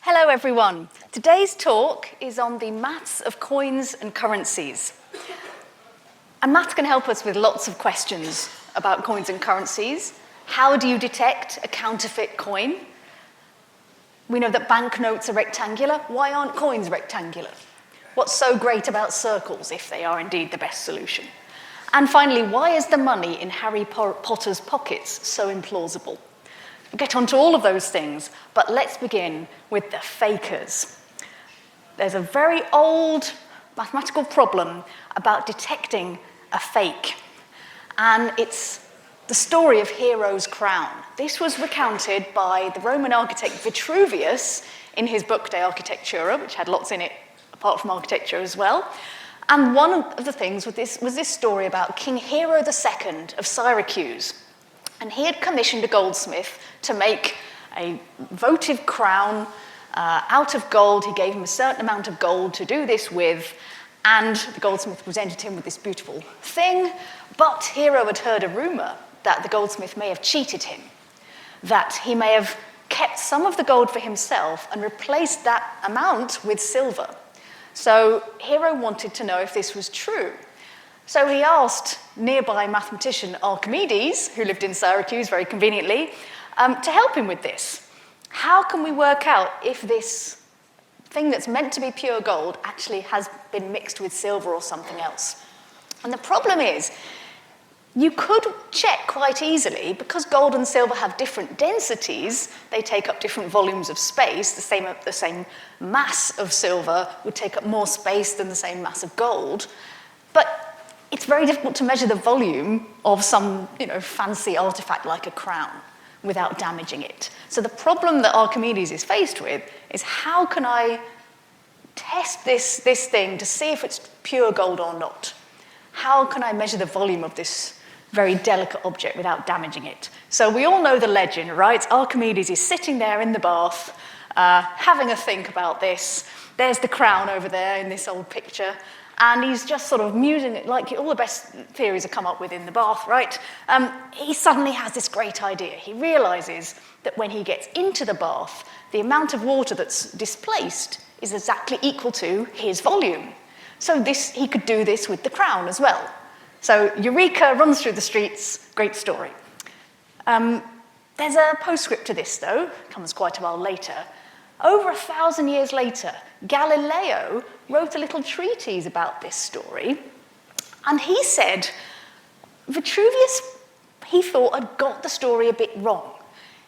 Hello everyone. Today's talk is on the maths of coins and currencies. And maths can help us with lots of questions about coins and currencies. How do you detect a counterfeit coin? We know that banknotes are rectangular. Why aren't coins rectangular? What's so great about circles, if they are indeed the best solution? And finally, why is the money in Harry Potter's pockets so implausible? We'll get onto all of those things, but let's begin with the fakers. There's a very old mathematical problem about detecting a fake, and it's the story of Hiero's crown. This was recounted by the Roman architect Vitruvius in his book De Architectura, which had lots in it apart from architecture as well. And one of the things was this story about King Hiero II of Syracuse. And he had commissioned a goldsmith to make a votive crown out of gold. He gave him a certain amount of gold to do this with, and the goldsmith presented him with this beautiful thing. But Hiero had heard a rumor that the goldsmith may have cheated him, that he may have kept some of the gold for himself and replaced that amount with silver. So Hiero wanted to know if this was true. So he asked nearby mathematician Archimedes, who lived in Syracuse very conveniently, to help him with this. How can we work out if this thing that's meant to be pure gold actually has been mixed with silver or something else? And the problem is, you could check quite easily, because gold and silver have different densities, they take up different volumes of space. The same mass of silver would take up more space than the same mass of gold. But it's very difficult to measure the volume of some, fancy artifact like a crown without damaging it. So the problem that Archimedes is faced with is, how can I test this thing to see if it's pure gold or not? How can I measure the volume of this very delicate object without damaging it? So we all know the legend, right? Archimedes is sitting there in the bath, having a think about this. There's the crown over there in this old picture. And he's just sort of musing it, like all the best theories are come up with in the bath, right? He suddenly has this great idea. He realizes that when he gets into the bath, the amount of water that's displaced is exactly equal to his volume. So he could do this with the crown as well. So Eureka runs through the streets, great story. There's a postscript to this, though, comes quite a while later. Over 1,000 years later, Galileo wrote a little treatise about this story, and he said Vitruvius, he thought, had got the story a bit wrong.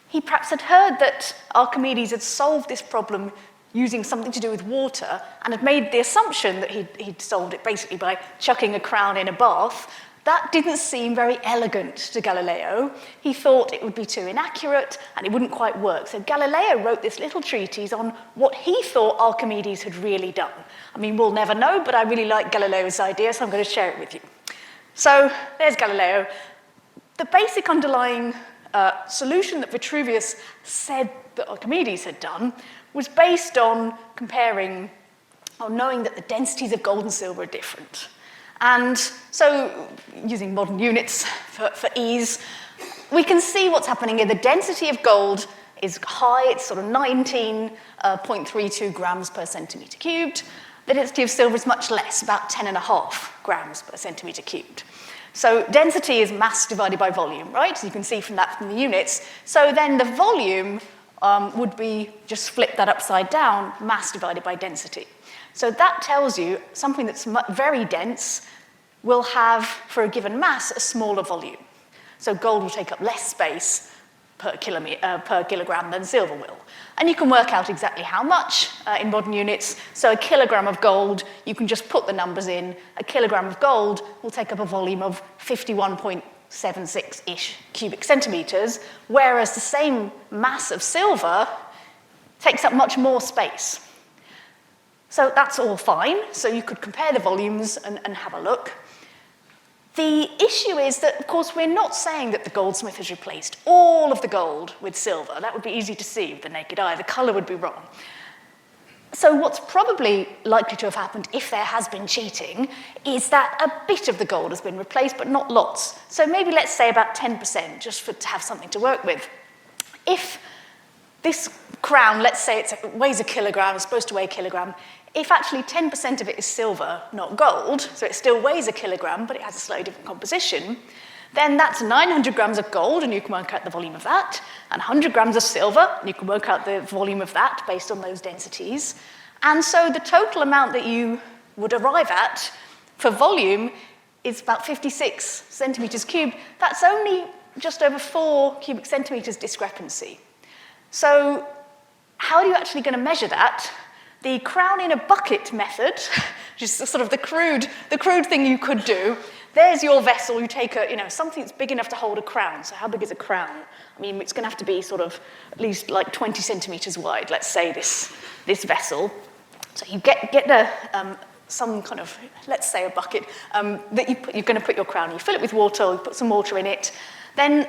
He perhaps had heard that Archimedes had solved this problem using something to do with water, and had made the assumption that he'd solved it basically by chucking a crown in a bath. That didn't seem very elegant to Galileo. He thought it would be too inaccurate and it wouldn't quite work. So Galileo wrote this little treatise on what he thought Archimedes had really done. I mean, we'll never know, but I really like Galileo's idea, so I'm going to share it with you. So there's Galileo. The basic underlying solution that Vitruvius said that Archimedes had done was based on knowing that the densities of gold and silver are different. And so, using modern units for ease, we can see what's happening here. The density of gold is high, it's sort of 19.32 grams per centimetre cubed. The density of silver is much less, about 10.5 grams per centimetre cubed. So density is mass divided by volume, right? So you can see from the units. So then the volume would be, just flip that upside down, mass divided by density. So that tells you something that's very dense will have, for a given mass, a smaller volume. So gold will take up less space per kilogram than silver will. And you can work out exactly how much in modern units. So a kilogram of gold, you can just put the numbers in. A kilogram of gold will take up a volume of 51.76-ish cubic centimetres, whereas the same mass of silver takes up much more space. So that's all fine. So you could compare the volumes and have a look. The issue is that, of course, we're not saying that the goldsmith has replaced all of the gold with silver. That would be easy to see with the naked eye. The colour would be wrong. So what's probably likely to have happened, if there has been cheating, is that a bit of the gold has been replaced, but not lots. So maybe let's say about 10%, just to have something to work with. If this crown, let's say it weighs a kilogram, it's supposed to weigh a kilogram. If actually 10% of it is silver, not gold, so it still weighs a kilogram, but it has a slightly different composition, then that's 900 grams of gold, and you can work out the volume of that, and 100 grams of silver, and you can work out the volume of that based on those densities. And so the total amount that you would arrive at for volume is about 56 centimeters cubed. That's only just over 4 cubic centimeters discrepancy. So how are you actually going to measure that? The crown in a bucket method, which is sort of the crude thing you could do. There's your vessel. You take something that's big enough to hold a crown. So how big is a crown? I mean, it's going to have to be sort of at least like 20 centimeters wide. Let's say this vessel. So you get some kind of, let's say a bucket that you're going to put your crown in. You fill it with water. Or you put some water in it. Then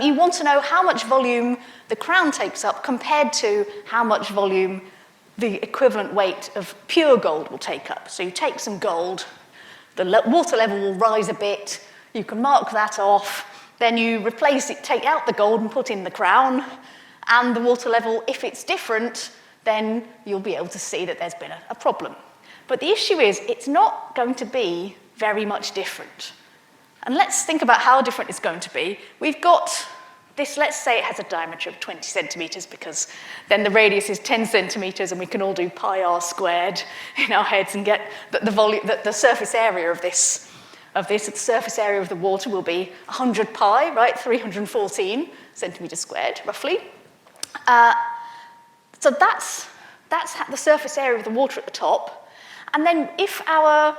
you want to know how much volume the crown takes up compared to how much volume the equivalent weight of pure gold will take up. So you take some gold, the water level will rise a bit, you can mark that off, then you replace it, take out the gold and put in the crown, and the water level, if it's different, then you'll be able to see that there's been a problem. But the issue is, it's not going to be very much different. And let's think about how different it's going to be. We've got this, let's say it has a diameter of 20 centimeters, because then the radius is 10 centimeters, and we can all do pi r squared in our heads and get the surface area of this. The surface area of the water will be 100 pi, right? 314 centimeters squared, roughly. So that's the surface area of the water at the top. And then if our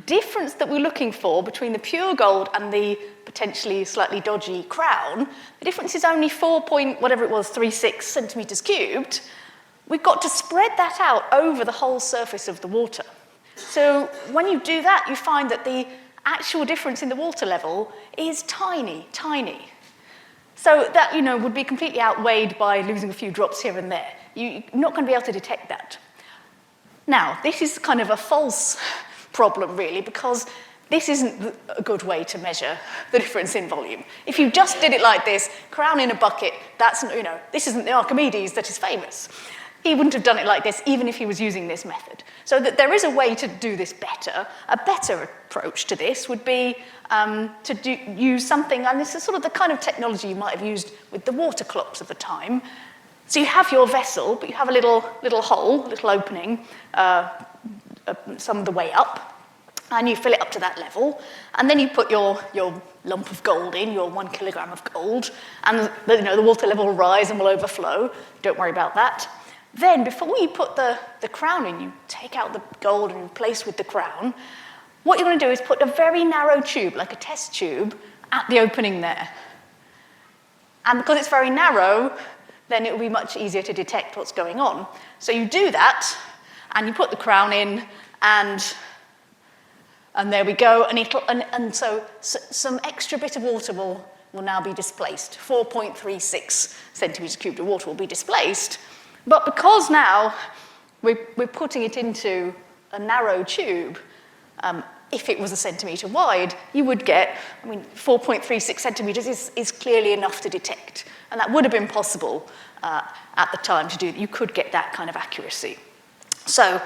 difference that we're looking for between the pure gold and the potentially slightly dodgy crown, the difference is only 4.36 centimeters cubed, we've got to spread that out over the whole surface of the water. So when you do that, you find that the actual difference in the water level is tiny, tiny. So that, would be completely outweighed by losing a few drops here and there. You're not going to be able to detect that. Now, this is kind of a false problem, really, because this isn't a good way to measure the difference in volume. If you just did it like this, crown in a bucket, this isn't the Archimedes that is famous. He wouldn't have done it like this, even if he was using this method. So that there is a way to do this better. A better approach to this would be use something, and this is sort of the kind of technology you might have used with the water clocks of the time. So you have your vessel, but you have a little hole, a little opening, some of the way up, and you fill it up to that level, and then you put your lump of gold in, your 1 kilogram of gold, and the water level will rise and will overflow. Don't worry about that. Then, before you put the crown in, you take out the gold and replace with the crown. What you're going to do is put a very narrow tube, like a test tube, at the opening there. And because it's very narrow, then it will be much easier to detect what's going on. So you do that, and you put the crown in, and there we go, and so some extra bit of water will now be displaced. 4.36 centimeters cubed of water will be displaced, but because now we're putting it into a narrow tube, if it was a centimeter wide, you would get, 4.36 centimeters is clearly enough to detect, and that would have been possible at the time to do. You could get that kind of accuracy. So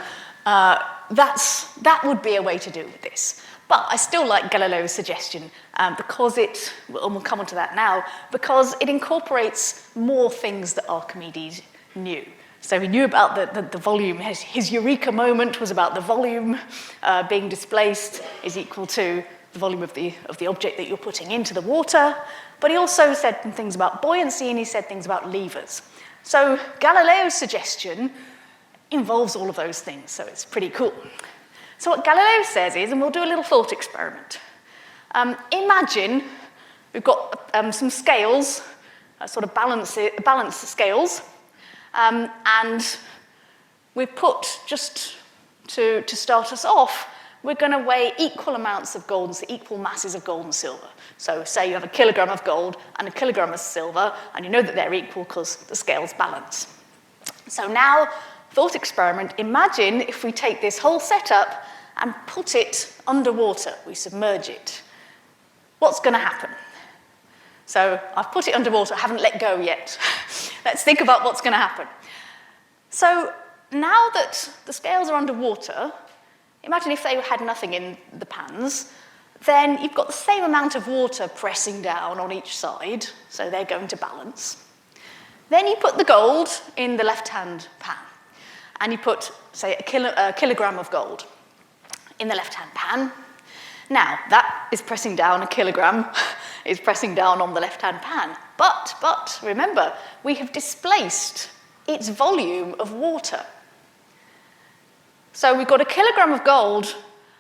that would be a way to do with this. But I still like Galileo's suggestion because and we'll come on to that now, because it incorporates more things that Archimedes knew. So he knew about the volume. His eureka moment was about the volume being displaced is equal to the volume of the object that you're putting into the water. But he also said things about buoyancy, and he said things about levers. So Galileo's suggestion involves all of those things, so it's pretty cool. So what Galileo says is, and we'll do a little thought experiment. Imagine we've got some scales, sort of balance scales, and we've put, just to start us off, we're going to weigh equal amounts of gold, so equal masses of gold and silver. So say you have a kilogram of gold and a kilogram of silver, and you know that they're equal because the scales balance. So now, thought experiment, imagine if we take this whole setup and put it underwater, we submerge it. What's going to happen? So I've put it underwater, I haven't let go yet. Let's think about what's going to happen. So now that the scales are underwater, imagine if they had nothing in the pans, then you've got the same amount of water pressing down on each side, so they're going to balance. Then you put the gold in the left-hand pan, and you put, say, a kilogram of gold in the left-hand pan. Now, that is pressing down, a kilogram is pressing down on the left-hand pan. But, remember, we have displaced its volume of water. So we've got a kilogram of gold,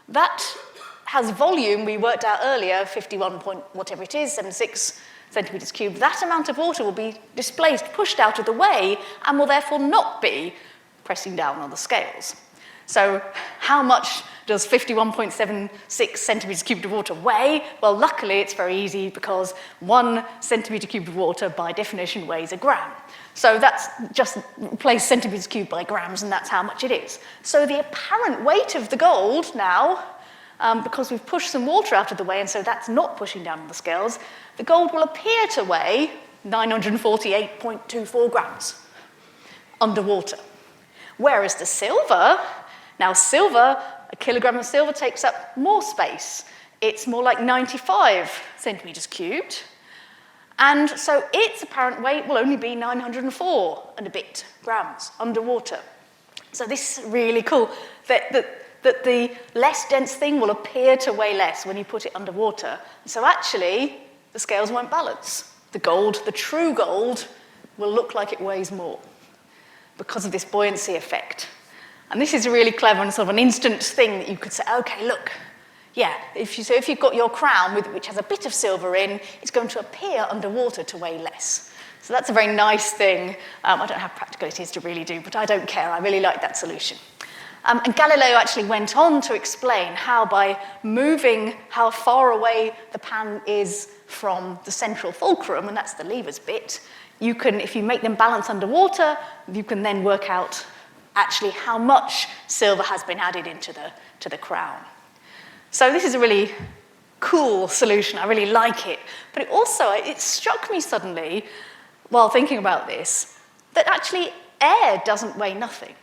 that has volume, we worked out earlier, 51 point whatever it is, 76 centimetres cubed. That amount of water will be displaced, pushed out of the way, and will therefore not be pressing down on the scales. So how much does 51.76 centimetres cubed of water weigh? Well, luckily, it's very easy because 1 centimetre cubed of water, by definition, weighs a gram. So that's just replace centimetres cubed by grams, and that's how much it is. So the apparent weight of the gold now, because we've pushed some water out of the way, and so that's not pushing down on the scales, the gold will appear to weigh 948.24 grams underwater. Whereas the silver, now silver, a kilogram of silver takes up more space. It's more like 95 centimetres cubed. And so its apparent weight will only be 904 and a bit grams underwater. So this is really cool, that the less dense thing will appear to weigh less when you put it underwater. So actually, the scales won't balance. The gold, the true gold, will look like it weighs more because of this buoyancy effect. And this is really clever and sort of an instant thing that you could say, okay, look, yeah, if you've got your crown which has a bit of silver in, it's going to appear underwater to weigh less. So that's a very nice thing. I don't know how practical it is to really do, but I don't care. I really like that solution. And Galileo actually went on to explain how by moving how far away the pan is from the central fulcrum, and that's the levers bit, you can, if you make them balance underwater, you can then work out actually how much silver has been added into the crown. So this is a really cool solution. I really like it. But it struck me suddenly, while thinking about this, that actually air doesn't weigh nothing.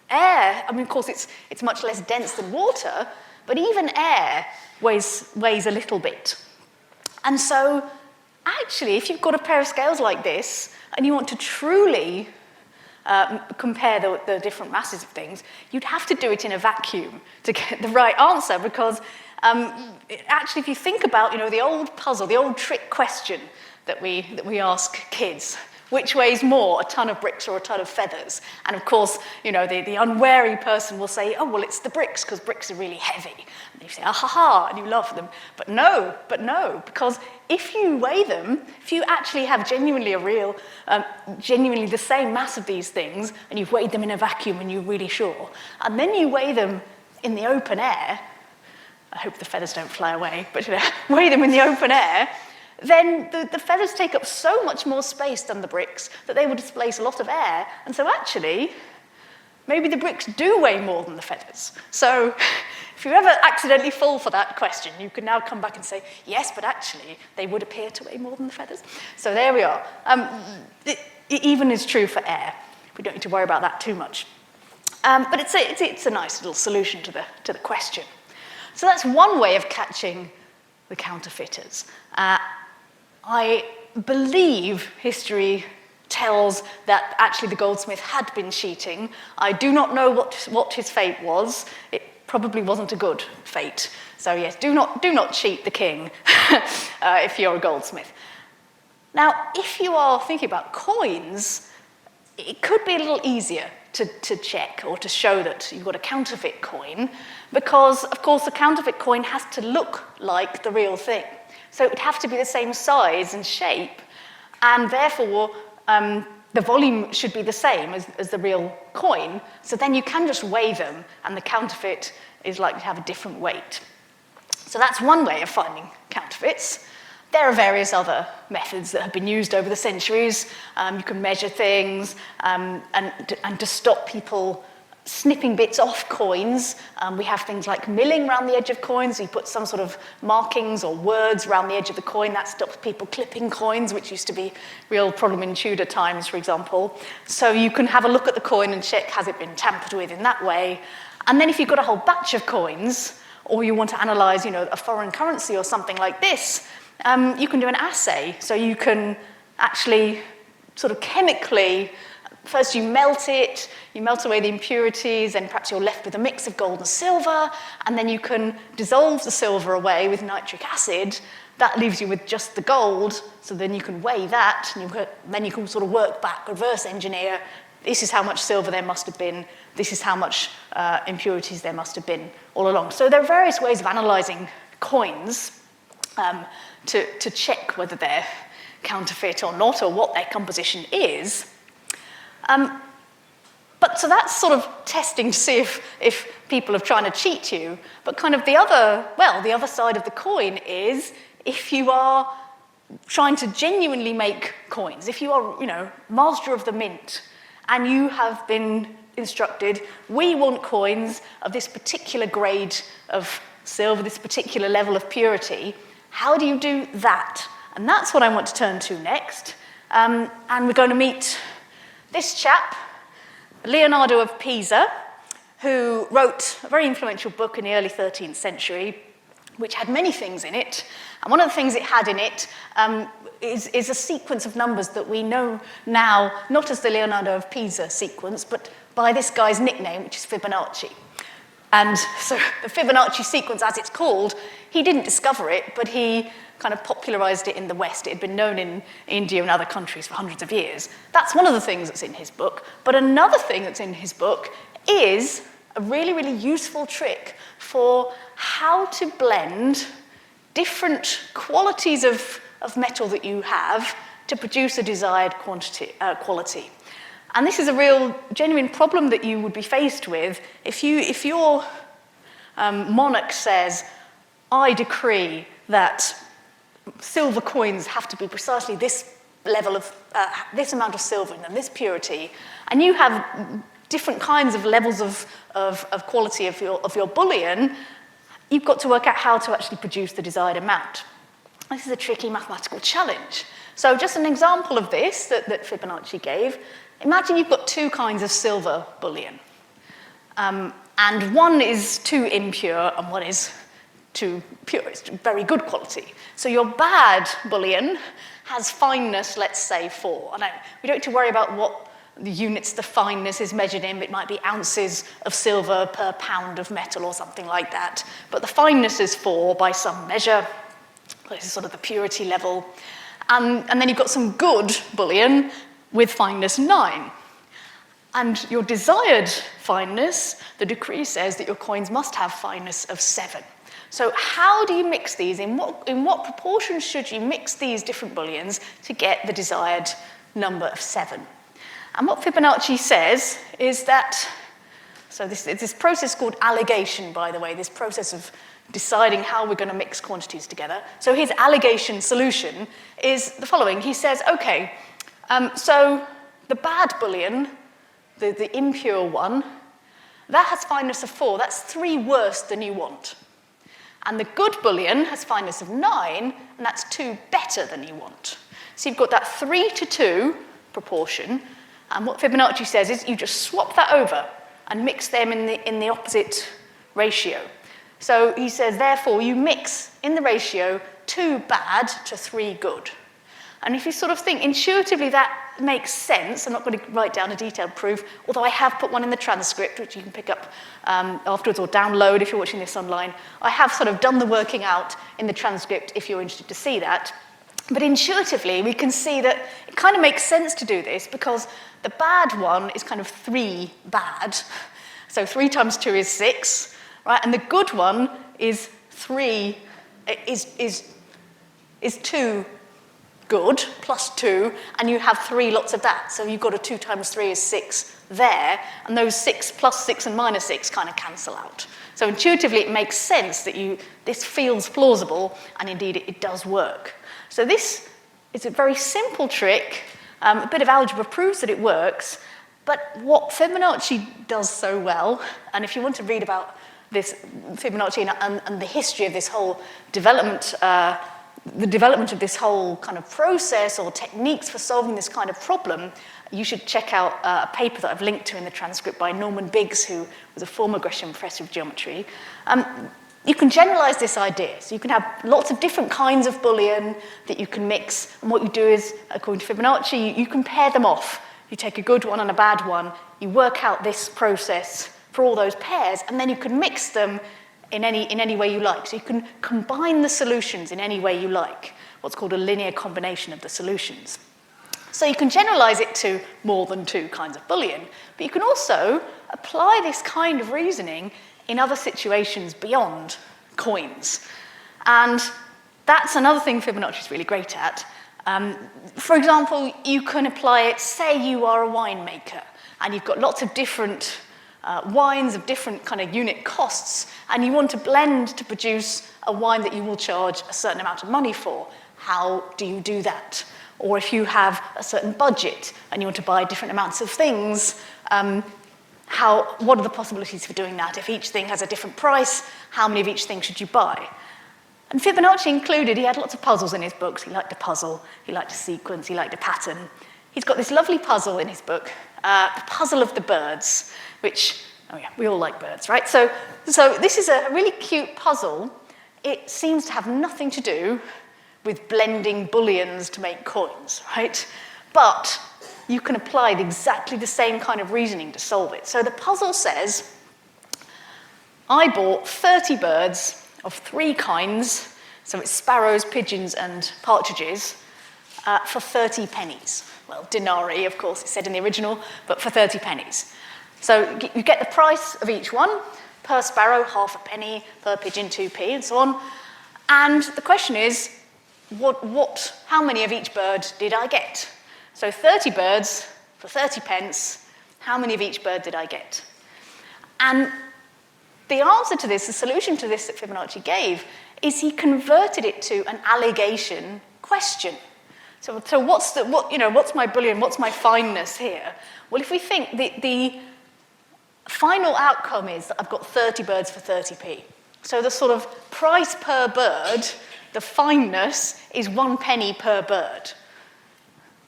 Air, I mean, of course, it's much less dense than water, but even air weighs a little bit. And so, actually, if you've got a pair of scales like this, and you want to truly compare the different masses of things, you'd have to do it in a vacuum to get the right answer, because actually, if you think about, the old puzzle, the old trick question that we ask kids, which weighs more, a ton of bricks or a ton of feathers? And of course, the unwary person will say, oh, well, it's the bricks, because bricks are really heavy. And you say, ah, ha, ha, and you laugh at them. But no, because if you weigh them, if you actually have genuinely the same mass of these things, and you've weighed them in a vacuum and you're really sure, and then you weigh them in the open air, I hope the feathers don't fly away, but weigh them in the open air, then the feathers take up so much more space than the bricks that they will displace a lot of air. And so actually, maybe the bricks do weigh more than the feathers. So if you ever accidentally fall for that question, you can now come back and say, yes, but actually, they would appear to weigh more than the feathers. So there we are. It even is true for air. We don't need to worry about that too much. But it's a nice little solution to the question. So that's one way of catching the counterfeiters. I believe history tells that actually the goldsmith had been cheating. I do not know what his fate was. It probably wasn't a good fate. So yes, do not cheat the king if you're a goldsmith. Now, if you are thinking about coins, it could be a little easier to check or to show that you've got a counterfeit coin, because, of course, the counterfeit coin has to look like the real thing. So it would have to be the same size and shape, and therefore the volume should be the same as the real coin. So then you can just weigh them, and the counterfeit is likely to have a different weight. So that's one way of finding counterfeits. There are various other methods that have been used over the centuries. You can measure things, and to stop people snipping bits off coins. We have things like milling around the edge of coins. We put some sort of markings or words around the edge of the coin. That stops people clipping coins, which used to be a real problem in Tudor times, for example. So you can have a look at the coin and check, has it been tampered with in that way? And then if you've got a whole batch of coins, or you want to analyze, a foreign currency or something like this, you can do an assay. So you can actually sort of chemically, first you melt away the impurities, and perhaps you're left with a mix of gold and silver, and then you can dissolve the silver away with nitric acid. That leaves you with just the gold, so then you can weigh that, and then you can sort of work back, reverse engineer, this is how much silver there must have been, this is how much impurities there must have been all along. So there are various ways of analysing coins to check whether they're counterfeit or not, or what their composition is. But so that's sort of testing to see if people are trying to cheat you. But kind of the other side of the coin is if you are trying to genuinely make coins, if you are, master of the mint, and you have been instructed, we want coins of this particular grade of silver, this particular level of purity, how do you do that? And that's what I want to turn to next. And we're going to meet this chap, Leonardo of Pisa, who wrote a very influential book in the early 13th century, which had many things in it. And one of the things it had in it is a sequence of numbers that we know now, not as the Leonardo of Pisa sequence, but by this guy's nickname, which is Fibonacci. And so the Fibonacci sequence, as it's called, he didn't discover it, but he kind of popularized it in the West. It had been known in India and other countries for hundreds of years. That's one of the things that's in his book. But another thing that's in his book is a really, really useful trick for how to blend different qualities of metal that you have to produce a desired quality. And this is a real, genuine problem that you would be faced with if your monarch says, I decree that silver coins have to be precisely this level of, this amount of silver and this purity, and you have different kinds of levels of quality of your bullion, you've got to work out how to actually produce the desired amount. This is a tricky mathematical challenge. So just an example of this that Fibonacci gave, imagine you've got two kinds of silver bullion. And one is too impure and one is too pure. It's very good quality. So your bad bullion has fineness, let's say, 4. And we don't need to worry about what the units the fineness is measured in. It might be ounces of silver per pound of metal or something like that. But the fineness is 4 by some measure. This is sort of the purity level. And then you've got some good bullion with fineness 9. And your desired fineness, the decree says that your coins must have fineness of 7. So how do you mix these? In what proportion should you mix these different bullions to get the desired number of 7? And what Fibonacci says is that, so this process called alligation, by the way, this process of deciding how we're going to mix quantities together. So his alligation solution is the following. He says, okay, so the bad bullion, the impure one, that has fineness of 4. That's 3 worse than you want. And the good bullion has fineness of 9, and that's 2 better than you want. So you've got that 3-to-2 proportion, and what Fibonacci says is you just swap that over and mix them in the opposite ratio. So he says, therefore, you mix in the ratio 2 bad to 3 good. And if you sort of think intuitively that makes sense, I'm not going to write down a detailed proof, although I have put one in the transcript, which you can pick up afterwards or download if you're watching this online. I have sort of done the working out in the transcript if you're interested to see that. But intuitively, we can see that it kind of makes sense to do this because the bad one is kind of 3 bad. So 3 times 2 is 6, right? And the good one is 2 good plus 2, and you have 3 lots of that. So you've got a 2 times 3 is 6 there, and those 6 plus 6 and minus 6 kind of cancel out. So intuitively, it makes sense that this feels plausible, and indeed it does work. So this is a very simple trick. A bit of algebra proves that it works, But what Fibonacci does so well, and if you want to read about this Fibonacci and the history of this whole development, the development of this whole kind of process or techniques for solving this kind of problem, you should check out a paper that I've linked to in the transcript by Norman Biggs, who was a former Gresham professor of geometry. You can generalize this idea. So you can have lots of different kinds of Boolean that you can mix, and what you do is, according to Fibonacci, you compare them off. You take a good one and a bad one, you work out this process for all those pairs, and then you can mix them in any way you like. So you can combine the solutions in any way you like, what's called a linear combination of the solutions. So you can generalize it to more than two kinds of Boolean, but you can also apply this kind of reasoning in other situations beyond coins. And that's another thing Fibonacci is really great at. For example, you can apply it, say you are a winemaker, and you've got lots of different wines of different kind of unit costs, and you want to blend to produce a wine that you will charge a certain amount of money for. How do you do that? Or if you have a certain budget and you want to buy different amounts of things, what are the possibilities for doing that? If each thing has a different price, how many of each thing should you buy? And Fibonacci included, he had lots of puzzles in his books. He liked a puzzle, he liked a sequence, he liked a pattern. He's got this lovely puzzle in his book, the puzzle of the birds, which, oh yeah, we all like birds, right? So this is a really cute puzzle. It seems to have nothing to do with blending Booleans to make coins, right? But you can apply exactly the same kind of reasoning to solve it. So the puzzle says, I bought 30 birds of 3 kinds, so it's sparrows, pigeons, and partridges, for 30 pennies. Well, denarii, of course, it's said in the original, but for 30 pennies. So you get the price of each one, per sparrow, half a penny, per pigeon, 2p, and so on. And the question is, how many of each bird did I get? So 30 birds for 30 pence, how many of each bird did I get? And the answer to this, the solution to this that Fibonacci gave, is he converted it to an allegation question. So what's my Boolean, what's my fineness here? Well, if we think the final outcome is that I've got 30 birds for 30p. So the sort of price per bird, the fineness, is 1 penny per bird.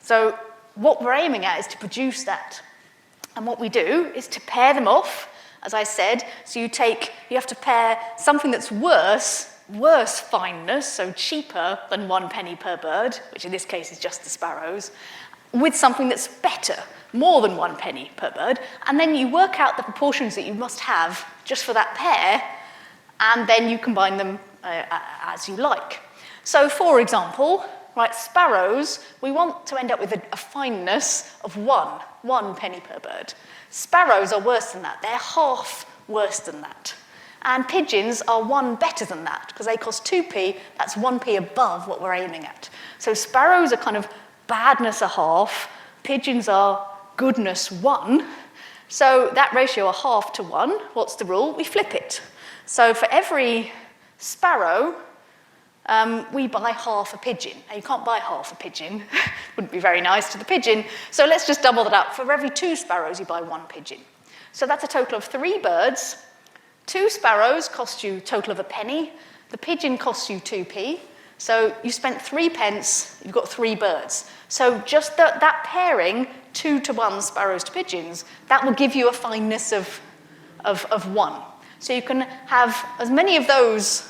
So what we're aiming at is to produce that. And what we do is to pair them off, as I said. So you have to pair something that's worse fineness, so cheaper than 1 penny per bird, which in this case is just the sparrows, with something that's better, more than 1 penny per bird, and then you work out the proportions that you must have just for that pair, and then you combine them as you like. So, for example, right, sparrows, we want to end up with a fineness of 1 penny per bird. Sparrows are worse than that. They're half worse than that. And pigeons are 1 better than that, because they cost 2p, that's 1p above what we're aiming at. So sparrows are kind of badness a half, pigeons are goodness 1. So that ratio, a half to 1, what's the rule? We flip it. So for every sparrow, we buy half a pigeon. Now, you can't buy half a pigeon. Wouldn't be very nice to the pigeon. So let's just double that up. For every 2 sparrows, you buy 1 pigeon. So that's a total of 3 birds. 2 sparrows cost you a total of a penny. The pigeon costs you 2p. So you spent 3 pence, you've got 3 birds. So just that pairing, 2 to 1 sparrows to pigeons, that will give you a fineness of 1. So you can have as many of those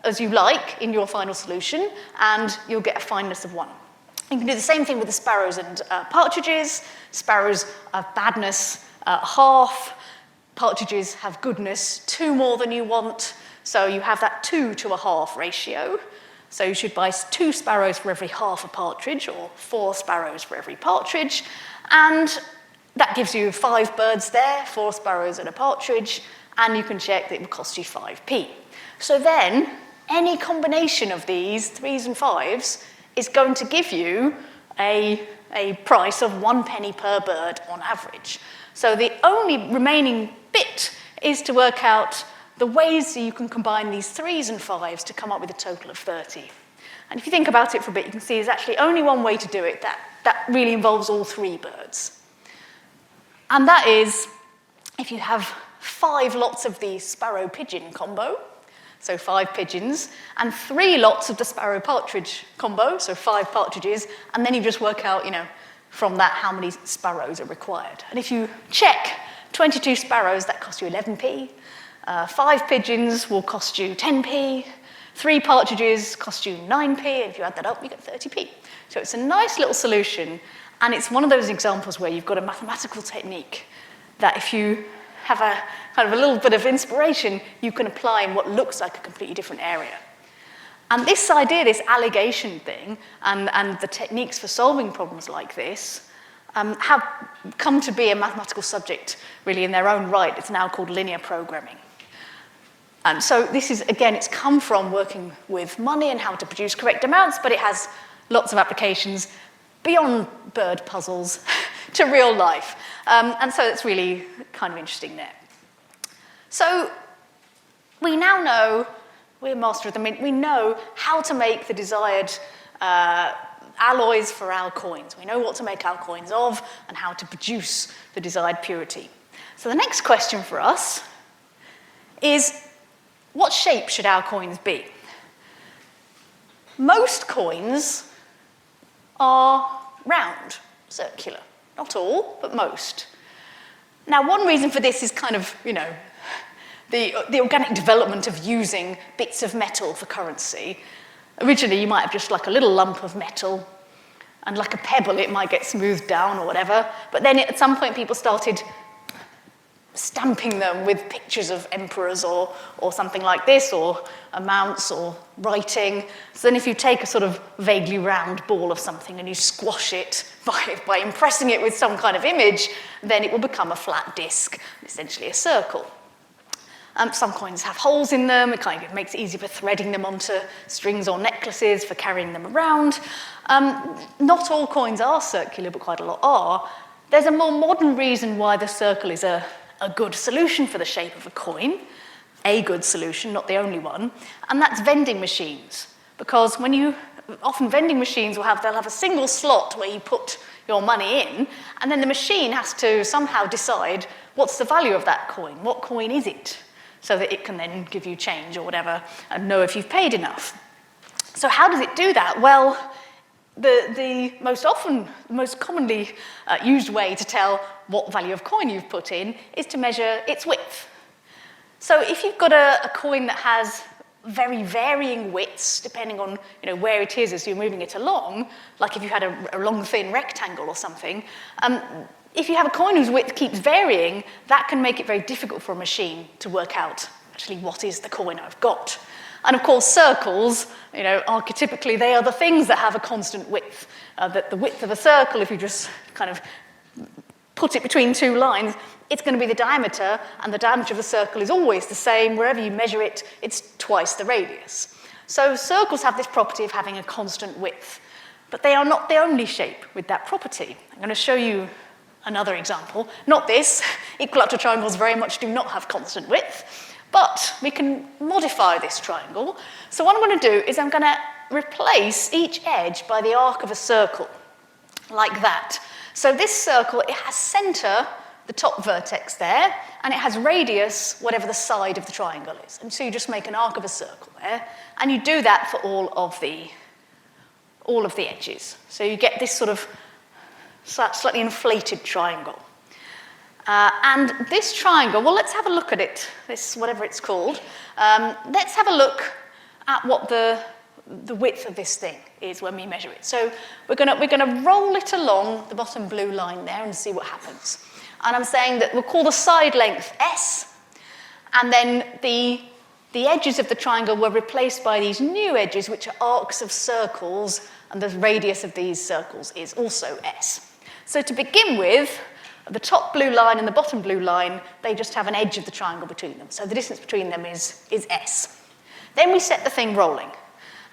as you like in your final solution, and you'll get a fineness of 1. You can do the same thing with the sparrows and partridges. Sparrows have badness half. Partridges have goodness 2 more than you want. So you have that 2 to a half ratio. So you should buy 2 sparrows for every half a partridge, or 4 sparrows for every partridge. And that gives you 5 birds there, 4 sparrows and a partridge, and you can check that it will cost you 5p. So then, any combination of these 3s and 5s is going to give you a price of 1 penny per bird on average. So the only remaining bit is to work out the ways that you can combine these 3s and 5s to come up with a total of 30. And if you think about it for a bit, you can see there's actually only one way to do it that really involves all 3 birds. And that is if you have 5 lots of the sparrow-pigeon combo, so 5 pigeons, and 3 lots of the sparrow-partridge combo, so 5 partridges, and then you just work out, from that how many sparrows are required. And if you check 22 sparrows, that costs you 11p. 5 pigeons will cost you 10p. 3 partridges cost you 9p. And if you add that up, you get 30p. So it's a nice little solution, and it's one of those examples where you've got a mathematical technique that if you have a kind of a little bit of inspiration, you can apply in what looks like a completely different area. And this idea, this allegation thing, and the techniques for solving problems like this have come to be a mathematical subject really in their own right. It's now called linear programming. And so this is, again, it's come from working with money and how to produce correct amounts, but it has lots of applications beyond bird puzzles to real life. And so it's really kind of interesting there. So we now know, we're master of the mint, we know how to make the desired alloys for our coins. We know what to make our coins of and how to produce the desired purity. So the next question for us is, what shape should our coins be? Most coins are round, circular. Not all, but most. Now, one reason for this is kind of, the organic development of using bits of metal for currency. Originally, you might have just like a little lump of metal, and like a pebble, it might get smoothed down or whatever. But then at some point, people started stamping them with pictures of emperors or something like this, or amounts or writing. So then if you take a sort of vaguely round ball of something and you squash it by impressing it with some kind of image, then it will become a flat disc, essentially a circle. Some coins have holes in them. It kind of makes it easier for threading them onto strings or necklaces, for carrying them around. Not all coins are circular, but quite a lot are. There's a more modern reason why the circle is a good solution for the shape of a coin, a good solution, not the only one, and that's vending machines. Because often vending machines they'll have a single slot where you put your money in, and then the machine has to somehow decide what's the value of that coin, what coin is it, so that it can then give you change or whatever and know if you've paid enough. So how does it do that? Well, the most commonly used way to tell what value of coin you've put in is to measure its width. So if you've got a coin that has very varying widths, depending on where it is as you're moving it along, like if you had a long, thin rectangle or something, if you have a coin whose width keeps varying, that can make it very difficult for a machine to work out actually what is the coin I've got. And of course, circles, archetypically, they are the things that have a constant width. That the width of a circle, if you just kind of put it between 2 lines, it's going to be the diameter, and the diameter of the circle is always the same. Wherever you measure it, it's twice the radius. So circles have this property of having a constant width. But they are not the only shape with that property. I'm going to show you another example. Not this. Equilateral triangles very much do not have constant width. But we can modify this triangle. So what I'm going to do is I'm going to replace each edge by the arc of a circle, like that. So this circle, it has center, the top vertex there, and it has radius, whatever the side of the triangle is. And so you just make an arc of a circle there, and you do that for all of the edges. So you get this sort of slightly inflated triangle. And this triangle, well, let's have a look at it, this whatever it's called. Let's have a look at what the width of this thing is when we measure it. So we're gonna roll it along the bottom blue line there and see what happens. And I'm saying that we'll call the side length S, and then the edges of the triangle were replaced by these new edges, which are arcs of circles, and the radius of these circles is also S. So to begin with, the top blue line and the bottom blue line, they just have an edge of the triangle between them. So the distance between them is S. Then we set the thing rolling.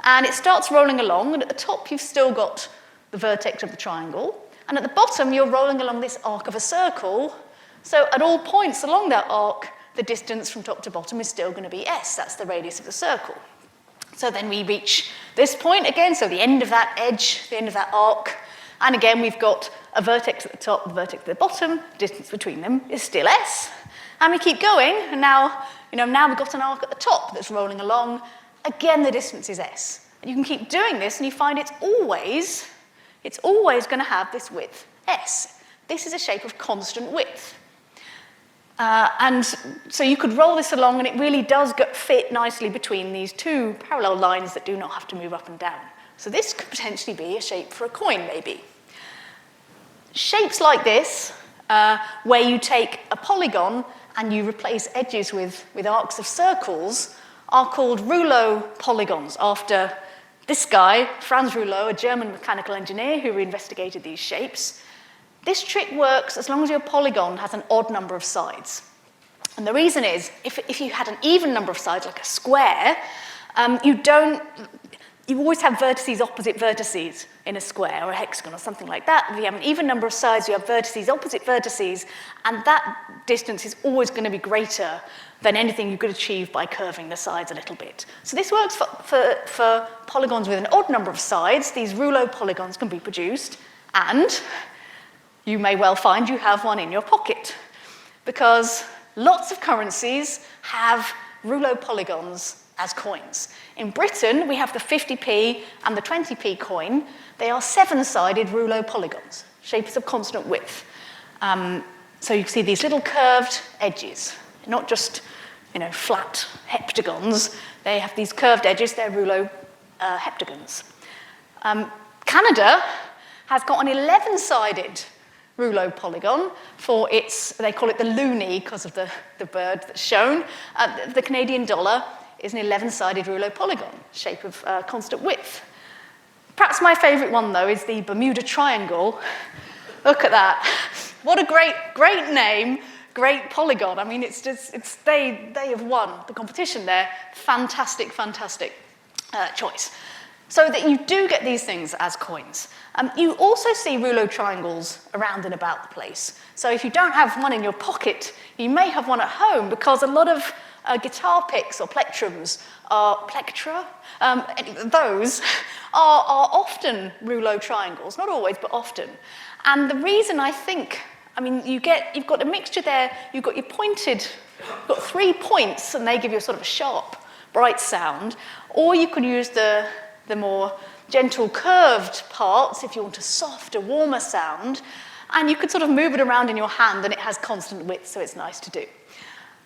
And it starts rolling along, and at the top you've still got the vertex of the triangle. And at the bottom you're rolling along this arc of a circle. So at all points along that arc, the distance from top to bottom is still going to be S. That's the radius of the circle. So then we reach this point again, so the end of that edge, the end of that arc, And again, we've got a vertex at the top, a vertex at the bottom, distance between them is still s. And we keep going, and now we've got an arc at the top that's rolling along. Again, the distance is s. And you can keep doing this, and you find it's always going to have this width, s. This is a shape of constant width. And so you could roll this along, and it really does fit nicely between these two parallel lines that do not have to move up and down. So this could potentially be a shape for a coin, maybe. Shapes like this, where you take a polygon and you replace edges with arcs of circles, are called rouleau polygons, after this guy, Franz Rouleau, a German mechanical engineer who investigated these shapes. This trick works as long as your polygon has an odd number of sides. And the reason is, if you had an even number of sides, like a square, you always have vertices opposite vertices in a square or a hexagon or something like that. If you have an even number of sides, you have vertices opposite vertices, and that distance is always going to be greater than anything you could achieve by curving the sides a little bit. So this works for polygons with an odd number of sides. These rouleau polygons can be produced, and you may well find you have one in your pocket, because lots of currencies have rouleau polygons as coins. In Britain, we have the 50p and the 20p coin. They are 7-sided rouleau polygons, shapes of constant width. So you can see these little curved edges, not just flat heptagons. They have these curved edges. They're rouleau heptagons. Canada has got an 11-sided rouleau polygon for they call it the loonie because of the bird that's shown. The Canadian dollar is an 11-sided rouleau polygon, shape of constant width. Perhaps my favourite one, though, is the Bermuda Triangle. Look at that. What a great name, great polygon. I mean, they have won the competition there. Fantastic choice. So that you do get these things as coins. You also see rouleau triangles around and about the place. So if you don't have one in your pocket, you may have one at home, because a lot of guitar picks or plectrums those are often rouleau triangles. Not always, but often. And the reason you've got a mixture there. You've got 3 points, and they give you a sort of a sharp, bright sound. Or you could use the more gentle curved parts if you want a softer, warmer sound, and you could sort of move it around in your hand, and it has constant width, so it's nice to do.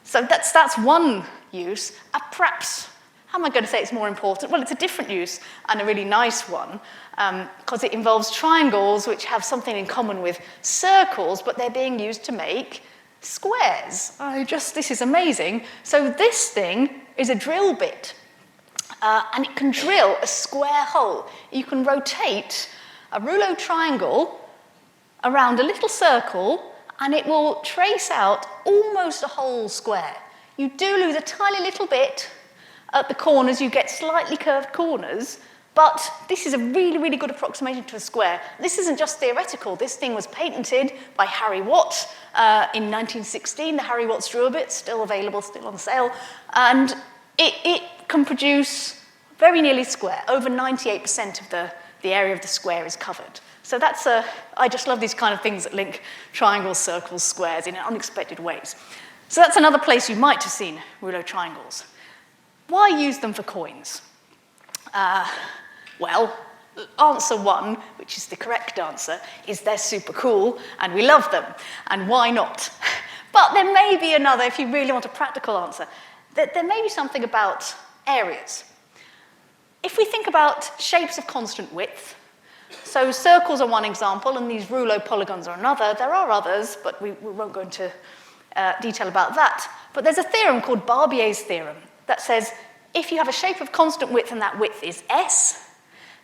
So that's one use. Perhaps, how am I going to say it's more important? Well, it's a different use and a really nice one, because it involves triangles which have something in common with circles, but they're being used to make squares. This is amazing. So this thing is a drill bit. And it can drill a square hole. You can rotate a rouleau triangle around a little circle, and it will trace out almost a whole square. You do lose a tiny little bit at the corners. You get slightly curved corners, but this is a really, really good approximation to a square. This isn't just theoretical. This thing was patented by Harry Watt in 1916. The Harry Watt's drill bit, still available, still on sale. And it can produce very nearly square. Over 98% of the area of the square is covered. So I just love these kind of things that link triangles, circles, squares in unexpected ways. So that's another place you might have seen rouleau triangles. Why use them for coins? Well, answer one, which is the correct answer, is they're super cool and we love them. And why not? But there may be another, if you really want a practical answer. There may be something about areas. If we think about shapes of constant width, so circles are one example, and these rouleau polygons are another. There are others, but we won't go into detail about that. But there's a theorem called Barbier's theorem that says if you have a shape of constant width and that width is s,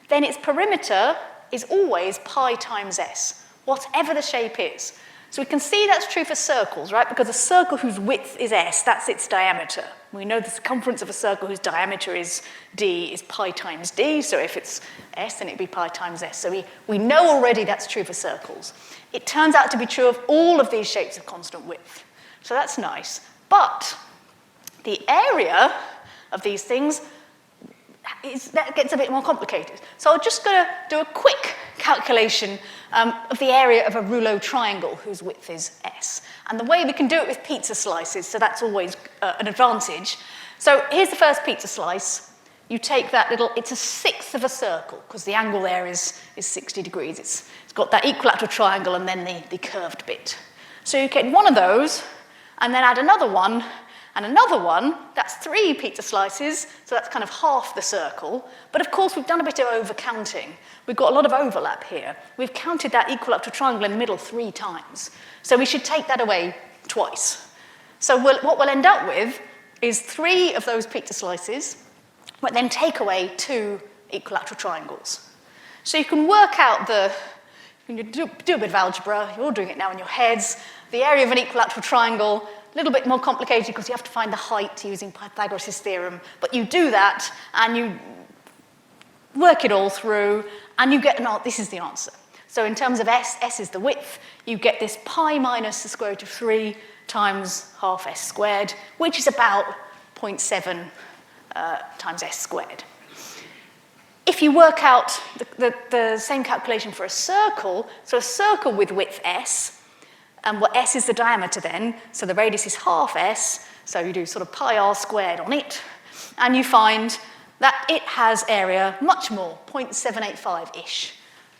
then its perimeter is always pi times s, whatever the shape is. So we can see that's true for circles, right? Because a circle whose width is s, that's its diameter. We know the circumference of a circle whose diameter is d is pi times d, so if it's s, then it'd be pi times s. So we know already that's true for circles. It turns out to be true of all of these shapes of constant width. So that's nice. But the area of these things that gets a bit more complicated. So I'm just going to do a quick calculation of the area of a rouleau triangle whose width is S. And the way we can do it with pizza slices, so that's always an advantage. So here's the first pizza slice. You take that little, it's a sixth of a circle, because the angle there is 60 degrees. It's got that equilateral triangle and then the curved bit. So you get one of those, and then add another one, and another one. That's 3 pizza slices, so that's kind of half the circle. But of course, we've done a bit of over-counting. We've got a lot of overlap here. We've counted that equilateral triangle in the middle 3 times. So we should take that away twice. So what we'll end up with is 3 of those pizza slices, but then take away 2 equilateral triangles. So you can work out you can do a bit of algebra, you're all doing it now in your heads, the area of an equilateral triangle, a little bit more complicated because you have to find the height using Pythagoras' theorem, but you do that and you work it all through and you get this is the answer. So in terms of S is the width, you get this pi minus the square root of 3 times half S squared, which is about 0.7 times S squared. If you work out the same calculation for a circle, so a circle with width S, and what S is the diameter then, so the radius is half S, so you do sort of pi r squared on it, and you find that it has area much more, 0.785-ish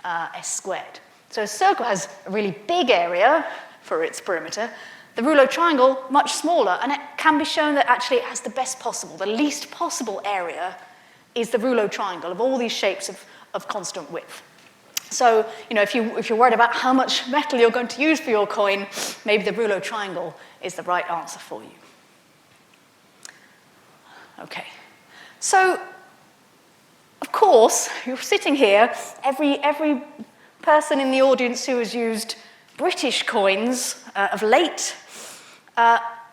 S squared. So a circle has a really big area for its perimeter. The rouleau triangle, much smaller, and it can be shown that actually it has the best possible, the least possible area is the rouleau triangle of all these shapes of constant width. So, if you're worried about how much metal you're going to use for your coin, maybe the rouleau triangle is the right answer for you. Okay. So, of course, you're sitting here, every person in the audience who has used British coins of late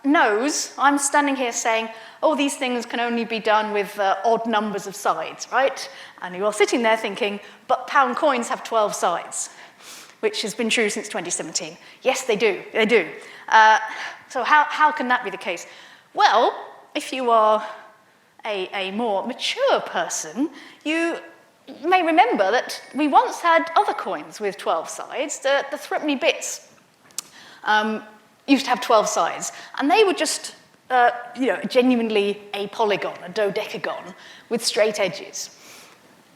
knows I'm standing here saying, oh, these things can only be done with odd numbers of sides, right? And you're sitting there thinking, but pound coins have 12 sides, which has been true since 2017. Yes, they do. They do. So how can that be the case? Well, if you are a more mature person, you may remember that we once had other coins with 12 sides. The threepenny bits used to have 12 sides, and they were just genuinely a polygon, a dodecagon, with straight edges.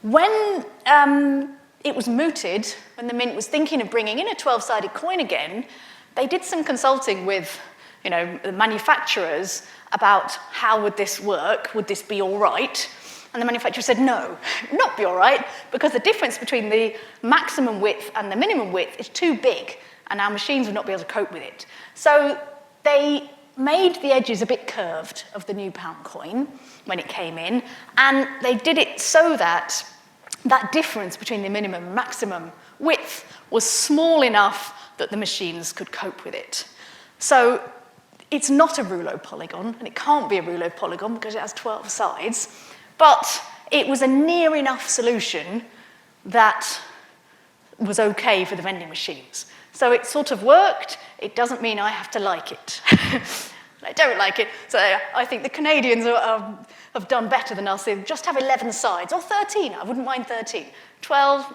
When it was mooted, when the mint was thinking of bringing in a 12-sided coin again, they did some consulting with the manufacturers about how would this work, would this be all right? And the manufacturer said, no, not be all right, because the difference between the maximum width and the minimum width is too big, and our machines would not be able to cope with it. So they made the edges a bit curved of the new pound coin when it came in, and they did it so that that difference between the minimum and maximum width was small enough that the machines could cope with it. So it's not a rouleau polygon, and it can't be a rouleau polygon because it has 12 sides, but it was a near enough solution that was okay for the vending machines. So it sort of worked. It doesn't mean I have to like it. I don't like it. So I think the Canadians have done better than us. They just have 11 sides, or 13. I wouldn't mind 13. 12,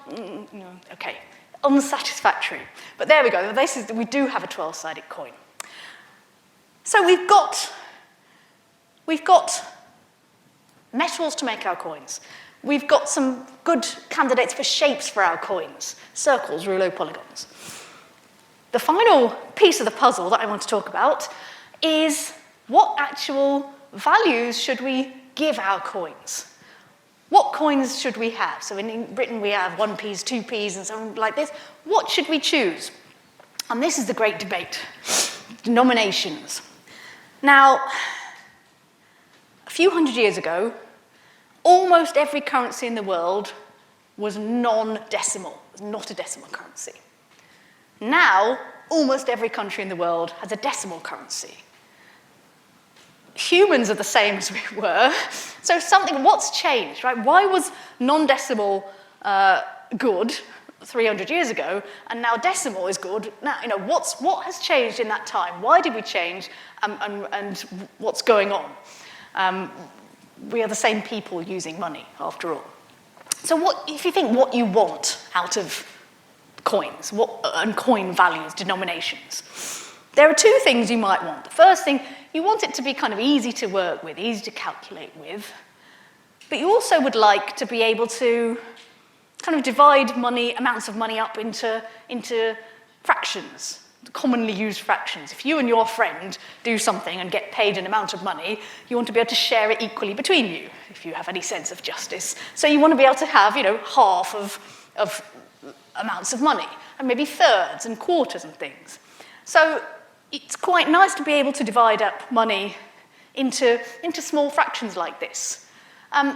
okay, unsatisfactory. But there we go. We do have a 12-sided coin. So we've got metals to make our coins. We've got some good candidates for shapes for our coins. Circles, rouleau, polygons. The final piece of the puzzle that I want to talk about is what actual values should we give our coins? What coins should we have? So in Britain we have 1p's, 2p's, and something like this. What should we choose? And this is the great debate. Denominations. Now, a few hundred years ago, almost every currency in the world was non-decimal, was not a decimal currency. Now, almost every country in the world has a decimal currency. Humans are the same as we were, so what's changed, right? Why was non-decimal good 300 years ago, and now decimal is good? Now, what has changed in that time? Why did we change, and what's going on? we are the same people using money, after all. So if you think what you want out of coins, and coin values, denominations, there are two things you might want. The first thing, you want it to be kind of easy to work with, easy to calculate with, but you also would like to be able to kind of divide amounts of money up into fractions, commonly used fractions. If you and your friend do something and get paid an amount of money, you want to be able to share it equally between you, if you have any sense of justice. So you want to be able to have, half of amounts of money, and maybe thirds and quarters and things. So it's quite nice to be able to divide up money into small fractions like this.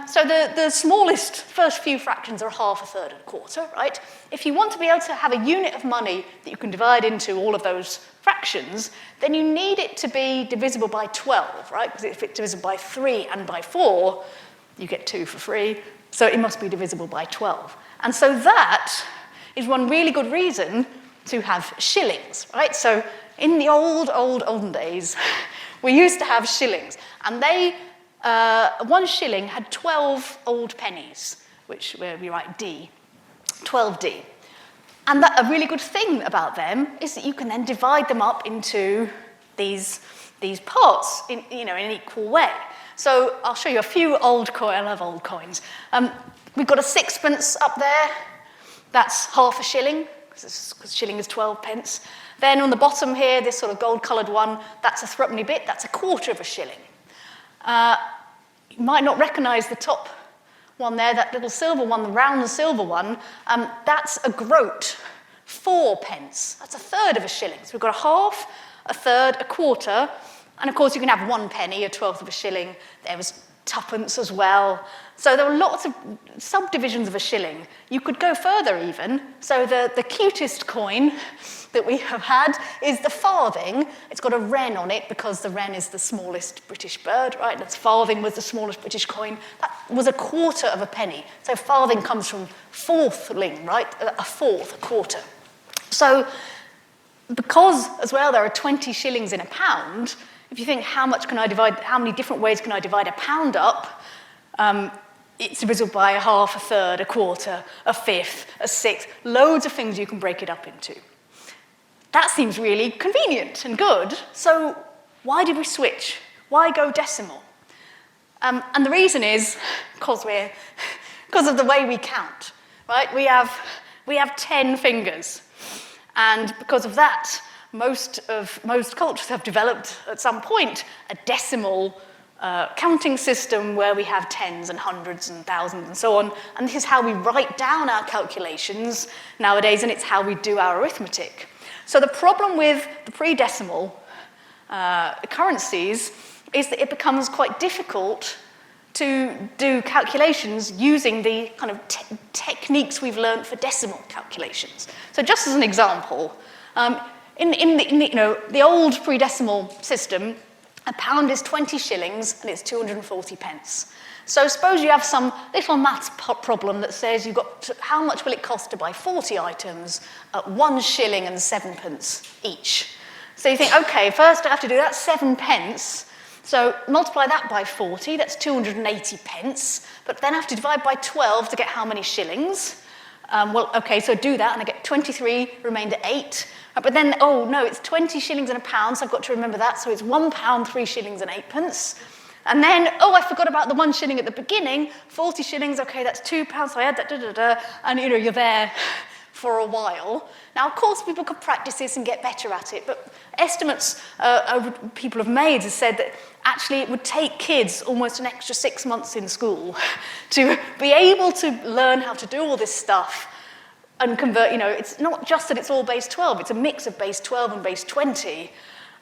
So the smallest first few fractions are half, a third, and a quarter, right? If you want to be able to have a unit of money that you can divide into all of those fractions, then you need it to be divisible by 12, right? Because if it's divisible by 3 and by 4, you get 2 for free, so it must be divisible by 12. And so that is one really good reason to have shillings, right? So in the olden days, we used to have shillings, and they 1 shilling had 12 old pennies, where we write D, 12D. And a really good thing about them is that you can then divide them up into these parts in an equal way. So I'll show you a few old coins. I love old coins. We've got a sixpence up there. That's half a shilling, because shilling is 12 pence. Then on the bottom here, this sort of gold-coloured one, that's a threepenny bit. That's a quarter of a shilling. You might not recognise the top one there, that little silver one, the round silver one. That's a groat, 4 pence. That's a third of a shilling. So we've got a half, a third, a quarter, and of course you can have 1 penny, a twelfth of a shilling. There was twopence as well. So there were lots of subdivisions of a shilling. You could go further even. So the cutest coin that we have had is the farthing. It's got a wren on it because the wren is the smallest British bird, right? That's farthing was the smallest British coin. That was a quarter of a penny. So farthing comes from fourthling, right? A fourth, a quarter. So because as well there are 20 shillings in a pound, if you think how many different ways can I divide a pound up, it's divisible by a half, a third, a quarter, a fifth, a sixth, loads of things you can break it up into. That seems really convenient and good, so why did we switch? Why go decimal? And the reason is because of the way we count, right? We have 10 fingers, and because of that, most cultures have developed at some point a decimal counting system where we have tens and hundreds and thousands and so on, and this is how we write down our calculations nowadays, and it's how we do our arithmetic. So the problem with the pre-decimal currencies is that it becomes quite difficult to do calculations using the kind of techniques we've learned for decimal calculations. So just as an example, in the old pre-decimal system, a pound is 20 shillings and it's 240 pence. So suppose you have some little maths problem that says how much will it cost to buy 40 items at 1 shilling and 7 pence each. So you think, okay, first I have to do that 7 pence. So multiply that by 40, that's 280 pence. But then I have to divide by 12 to get how many shillings? So do that, and I get 23, remainder 8. But then, oh no, it's 20 shillings and a pound, so I've got to remember that. So it's 1 pound, 3 shillings and 8 pence. And then, I forgot about the 1 shilling at the beginning. 40 shillings, okay, that's 2 pounds, so I add that, and you're there for a while. Now, of course, people could practice this and get better at it, but estimates people have made have said that actually it would take kids almost an extra 6 months in school to be able to learn how to do all this stuff and convert, it's not just that it's all base 12, it's a mix of base 12 and base 20.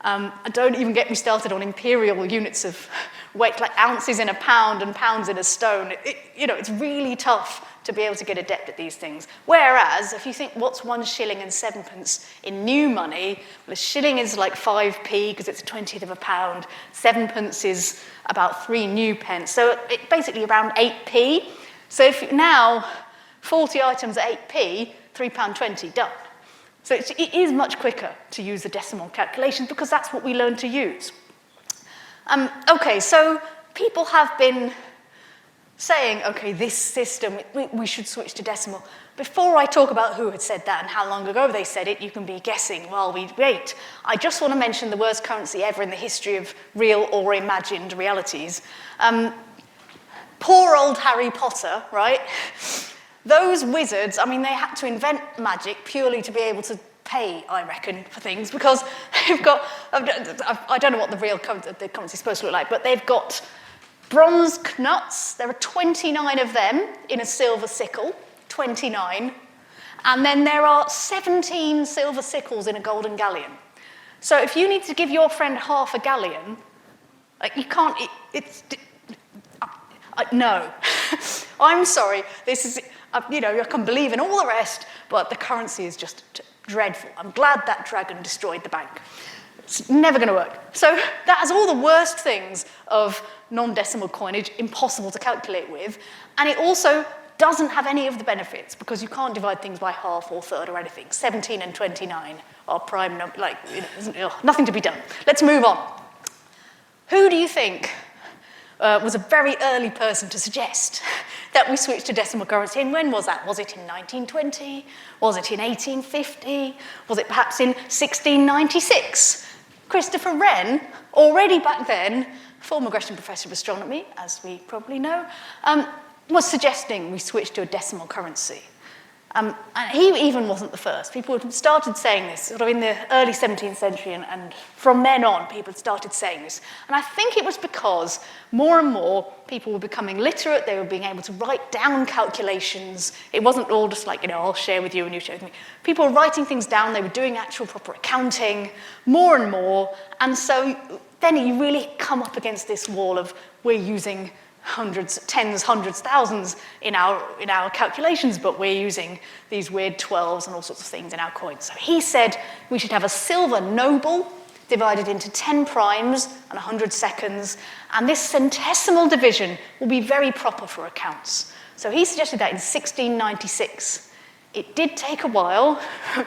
And don't even get me started on imperial units of weight, like ounces in a pound and pounds in a stone. It's really tough to be able to get adept at these things. Whereas, if you think, what's 1 shilling and 7 pence in new money? Well, a shilling is like 5p because it's a 20th of a pound. 7 pence is about 3 new pence. So it's basically around 8p. So if now 40 items at 8p, £3.20, done. So it is much quicker to use the decimal calculation because that's what we learn to use. So people have been saying, okay, this system, we should switch to decimal. Before I talk about who had said that and how long ago they said it, you can be guessing while we wait. I just want to mention the worst currency ever in the history of real or imagined realities. Poor old Harry Potter, right? Those wizards, I mean, they had to invent magic purely to be able to pay, I reckon, for things, because they've got, I don't know what the real the currency is supposed to look like, but they've got bronze knuts. There are 29 of them in a silver sickle, 29. And then there are 17 silver sickles in a golden galleon. So if you need to give your friend half a galleon, like you can't, no. I'm sorry, this is, you know, I can believe in all the rest, but the currency is just dreadful. I'm glad that dragon destroyed the bank. It's never going to work. So that has all the worst things of non-decimal coinage, impossible to calculate with, and it also doesn't have any of the benefits because you can't divide things by half or third or anything. 17 and 29 are prime numbers, like, nothing to be done. Let's move on. Who do you think was a very early person to suggest that we switch to decimal currency? And when was that? Was it in 1920? Was it in 1850? Was it perhaps in 1696? Christopher Wren, already back then, former Gresham professor of astronomy, as we probably know, was suggesting we switch to a decimal currency. And he even wasn't the first. People had started saying this sort of in the early 17th century, and from then on, people had started saying this. And I think it was because more and more people were becoming literate, they were being able to write down calculations. It wasn't all just like, I'll share with you and you share with me. People were writing things down, they were doing actual proper accounting, more and more. And so then you really come up against this wall of we're using hundreds, tens, hundreds, thousands in our calculations, but we're using these weird 12s and all sorts of things in our coins. So he said we should have a silver noble divided into 10 primes and 100 seconds, and this centesimal division will be very proper for accounts. So he suggested that in 1696. It did take a while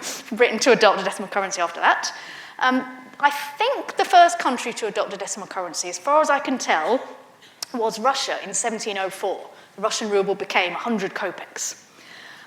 for Britain to adopt a decimal currency after that. I think the first country to adopt a decimal currency, as far as I can tell, was Russia in 1704. The Russian ruble became 100 kopecks.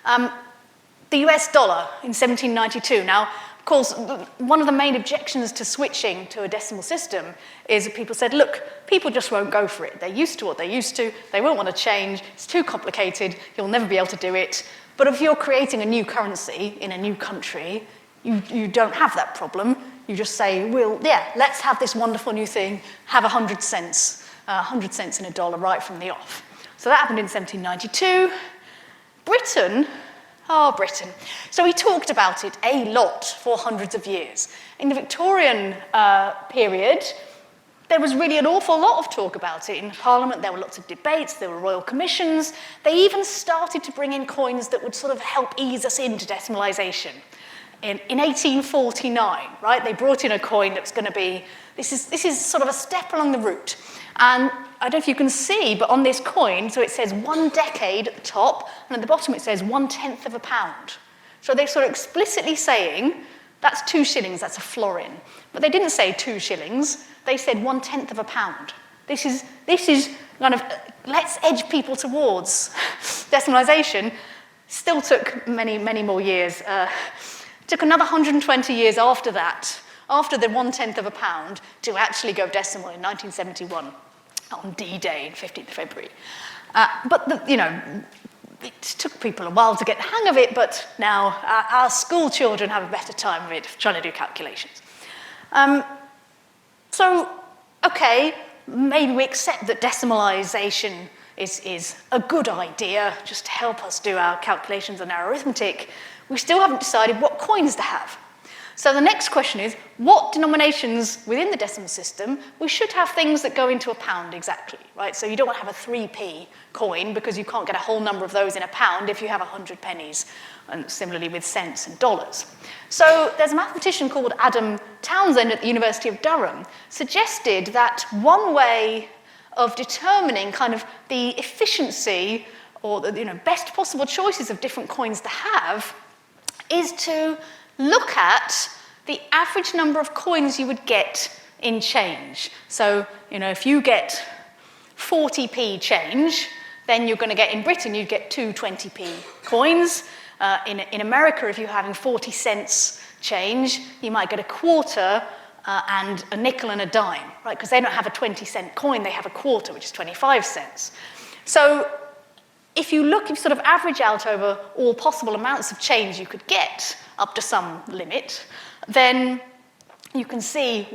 The US dollar in 1792. Now, of course, one of the main objections to switching to a decimal system is that people said, look, people just won't go for it. They're used to what they're used to. They won't want to change. It's too complicated. You'll never be able to do it. But if you're creating a new currency in a new country, you don't have that problem. You just say, well, yeah, let's have this wonderful new thing, have 100 cents. 100 cents in a dollar right from the off. So that happened in 1792. Britain. So we talked about it a lot for hundreds of years. In the Victorian period, there was really an awful lot of talk about it. In Parliament, there were lots of debates, there were royal commissions. They even started to bring in coins that would sort of help ease us into decimalisation. In 1849, right, they brought in a coin that was going to be, this is sort of a step along the route. And I don't know if you can see, but on this coin, so it says 1 decade at the top, and at the bottom it says 1/10 of a pound. So they're sort of explicitly saying, that's 2 shillings, that's a florin. But they didn't say 2 shillings, they said 1/10 of a pound. This is kind of, let's edge people towards decimalisation. Still took many, many more years. Took another 120 years after that, after the 1/10 of a pound, to actually go decimal in 1971 on D-Day, 15th of February. But it took people a while to get the hang of it, but now our school children have a better time of it trying to do calculations. So, okay, maybe we accept that decimalisation is a good idea just to help us do our calculations and our arithmetic. We still haven't decided what coins to have. So the next question is, what denominations within the decimal system? We should have things that go into a pound exactly, right? So you don't want to have a 3p coin because you can't get a whole number of those in a pound if you have 100 pennies, and similarly with cents and dollars. So there's a mathematician called Adam Townsend at the University of Durham suggested that one way of determining kind of the efficiency or the best possible choices of different coins to have is to look at the average number of coins you would get in change. So, if you get 40p change, then you're going to get, in Britain, you'd get two 20p coins. In America, if you're having 40 cents change, you might get a quarter and a nickel and a dime, right? Because they don't have a 20-cent coin, they have a quarter, which is 25 cents. So if you sort of average out over all possible amounts of change you could get up to some limit, then you can see,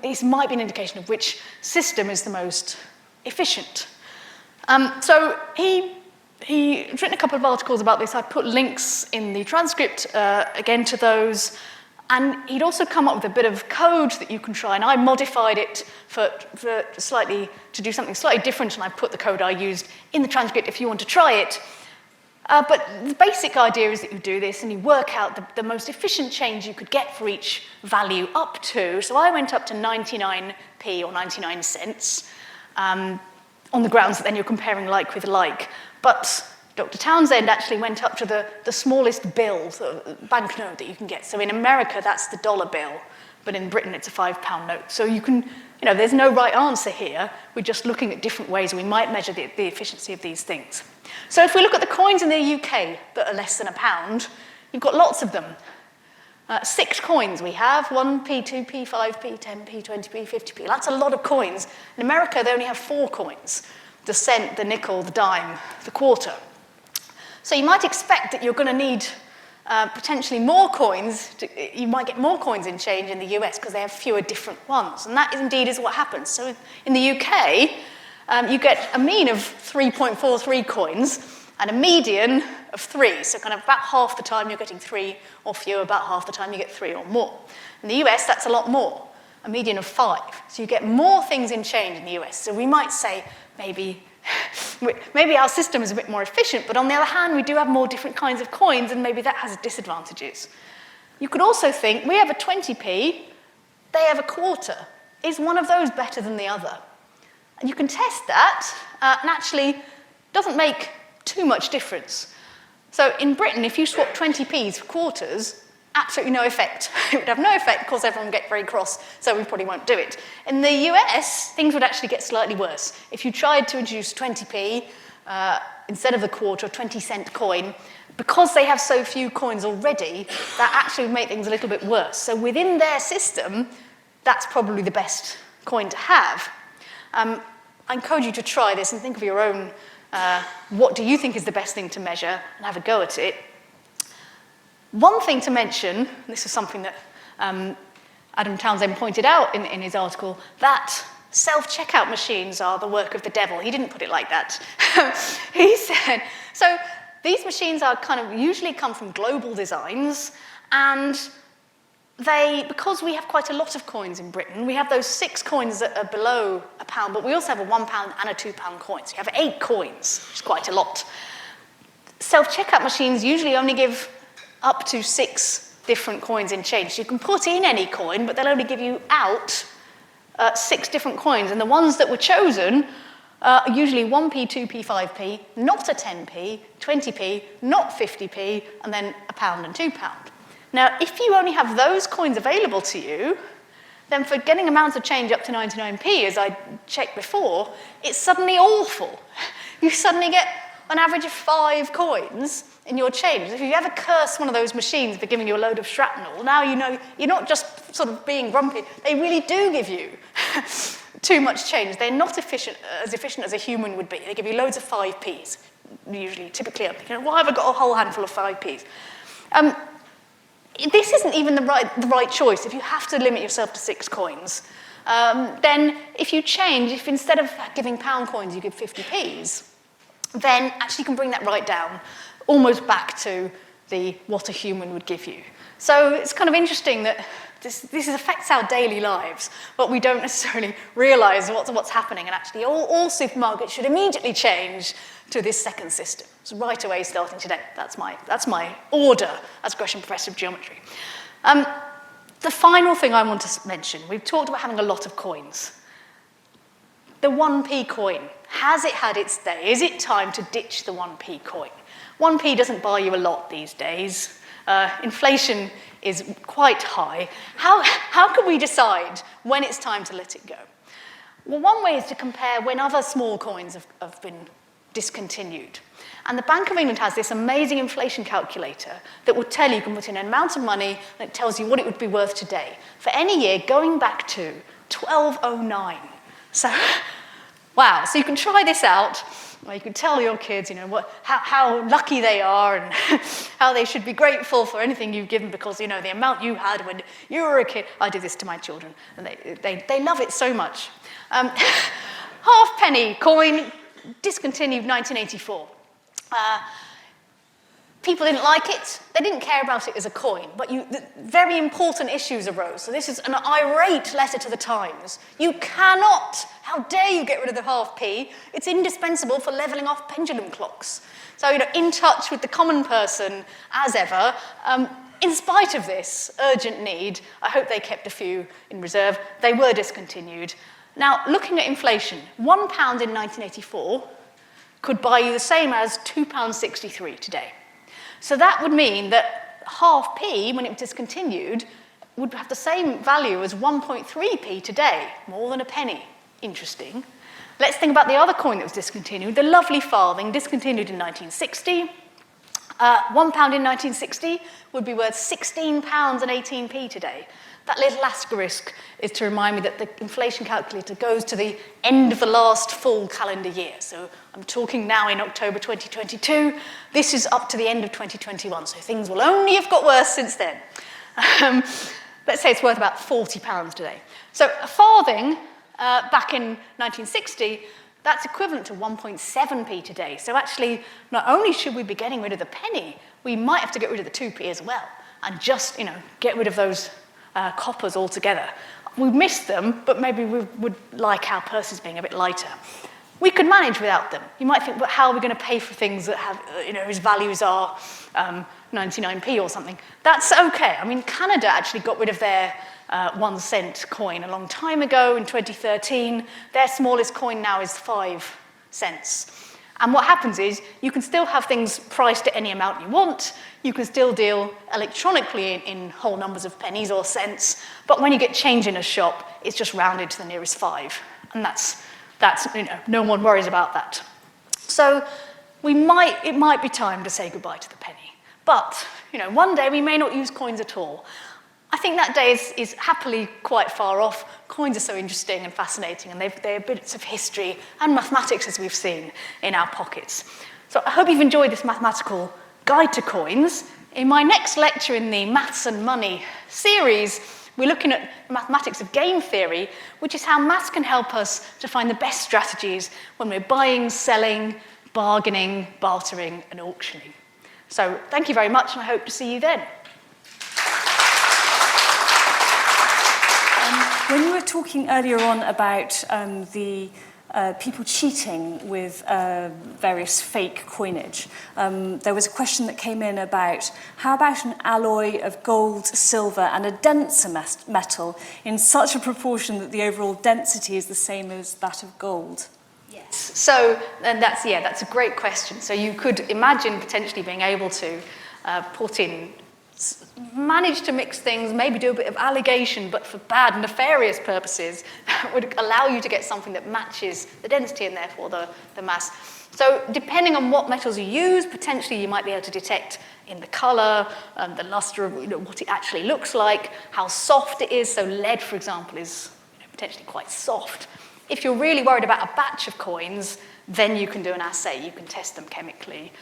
this might be an indication of which system is the most efficient. So he's written a couple of articles about this. I put links in the transcript, again, to those. And he'd also come up with a bit of code that you can try, and I modified it to do something slightly different, and I put the code I used in the transcript if you want to try it. But the basic idea is that you do this and you work out the most efficient change you could get for each value up to. So I went up to 99p or 99 cents on the grounds that then you're comparing like with like. But Dr. Townsend actually went up to the smallest bill, the banknote that you can get. So in America, that's the dollar bill, but in Britain, it's a £5 note. So you can, there's no right answer here. We're just looking at different ways we might measure the efficiency of these things. So if we look at the coins in the UK that are less than £1, you've got lots of them. 6 coins we have, 1p, 2p, 5p, 10p, 20p, 50p. That's a lot of coins. In America, they only have 4 coins: the cent, the nickel, the dime, the quarter. So you might expect that you're going to need potentially more coins. You might get more coins in change in the US because they have fewer different ones. And that indeed is what happens. So in the UK, you get a mean of 3.43 coins and a median of 3. So kind of about half the time you're getting 3 or fewer, about half the time you get 3 or more. In the US, that's a lot more, a median of 5. So you get more things in change in the US. So we might say maybe our system is a bit more efficient, but on the other hand, we do have more different kinds of coins, and maybe that has disadvantages. You could also think, we have a 20p, they have a quarter. Is one of those better than the other? And you can test that, and actually doesn't make too much difference. So in Britain, if you swap 20p's for quarters, absolutely no effect. It would have no effect because everyone would get very cross, so we probably won't do it. In the US, things would actually get slightly worse. If you tried to introduce 20p instead of the quarter, a 20-cent coin, because they have so few coins already, that actually would make things a little bit worse. So within their system, that's probably the best coin to have. I encourage you to try this and think of your own, what do you think is the best thing to measure, and have a go at it. One thing to mention, this is something that Adam Townsend pointed out in his article, that self-checkout machines are the work of the devil. He didn't put it like that. He said, so these machines are usually come from global designs, and because we have quite a lot of coins in Britain, we have those 6 coins that are below £1, but we also have a £1 and a £2 coin. So you have 8 coins, which is quite a lot. Self-checkout machines usually only give up to 6 different coins in change. You can put in any coin, but they'll only give you out 6 different coins. And the ones that were chosen are usually 1p, 2p, 5p, not a 10p, 20p, not 50p, and then £1 and £2. Now, if you only have those coins available to you, then for getting amounts of change up to 99p, as I checked before, it's suddenly awful. You suddenly get an average of 5 coins in your change. If you ever curse one of those machines for giving you a load of shrapnel, now you know you're not just sort of being grumpy. They really do give you too much change. They're not as efficient as a human would be. They give you loads of 5p's, typically I'm thinking, why have I got a whole handful of 5p's? This isn't even the right choice. If you have to limit yourself to 6 coins, then if you change, if instead of giving pound coins you give 50p's, then actually you can bring that right down, almost back to what a human would give you. So it's kind of interesting that this affects our daily lives, but we don't necessarily realise what's happening, and actually all supermarkets should immediately change to this second system. So right away, starting today. That's my order as Gresham Professor of Geometry. The final thing I want to mention, we've talked about having a lot of coins. The 1p coin, has it had its day? Is it time to ditch the 1p coin? 1p doesn't buy you a lot these days. Inflation is quite high. How can we decide when it's time to let it go? Well, one way is to compare when other small coins have been discontinued. And the Bank of England has this amazing inflation calculator that will tell you can put in an amount of money and it tells you what it would be worth today for any year going back to 1209. So, wow. So you can try this out. Well, you can tell your kids, how lucky they are and how they should be grateful for anything you've given because, the amount you had when you were a kid. I do this to my children, and they love it so much. Halfpenny coin, discontinued 1984. People didn't like it. They didn't care about it as a coin, but very important issues arose. So this is an irate letter to the Times. You cannot, how dare you get rid of the half p? It's indispensable for levelling off pendulum clocks. So, in touch with the common person as ever. In spite of this urgent need, I hope they kept a few in reserve. They were discontinued. Now, looking at inflation, £1 in 1984 could buy you the same as £2.63 today. So that would mean that half p, when it was discontinued, would have the same value as 1.3p today, more than a penny. Interesting. Let's think about the other coin that was discontinued, the lovely farthing, discontinued in 1960. £1 in 1960 would be worth £16.18 today. That little asterisk is to remind me that the inflation calculator goes to the end of the last full calendar year. So I'm talking now in October 2022. This is up to the end of 2021, so things will only have got worse since then. Let's say it's worth about £40 today. So a farthing back in 1960, that's equivalent to 1.7p today. So actually, not only should we be getting rid of the penny, we might have to get rid of the 2p as well, and just, get rid of those coppers altogether. We miss them, but maybe we would like our purses being a bit lighter. We could manage without them. You might think, but how are we going to pay for things that have, whose values are 99p or something? That's okay. I mean, Canada actually got rid of their 1 cent coin a long time ago in 2013. Their smallest coin now is 5 cents. And what happens is you can still have things priced at any amount you want. You can still deal electronically in whole numbers of pennies or cents. But when you get change in a shop, it's just rounded to the nearest 5. And that's no one worries about that. So it might be time to say goodbye to the penny. But, one day we may not use coins at all. I think that day is happily quite far off. Coins are so interesting and fascinating, and they're bits of history and mathematics, as we've seen, in our pockets. So I hope you've enjoyed this mathematical guide to coins. In my next lecture in the Maths and Money series, we're looking at mathematics of game theory, which is how maths can help us to find the best strategies when we're buying, selling, bargaining, bartering, and auctioning. So thank you very much, and I hope to see you then. When you were talking earlier on about the people cheating with various fake coinage, there was a question that came in about how about an alloy of gold, silver, and a denser metal in such a proportion that the overall density is the same as that of gold? Yes. So that's a great question. So you could imagine potentially being able to manage to mix things, maybe do a bit of alligation, but for bad, nefarious purposes, that would allow you to get something that matches the density and therefore the mass. So depending on what metals you use, potentially you might be able to detect in the colour, the lustre of what it actually looks like, how soft it is. So lead, for example, is potentially quite soft. If you're really worried about a batch of coins, then you can do an assay. You can test them chemically.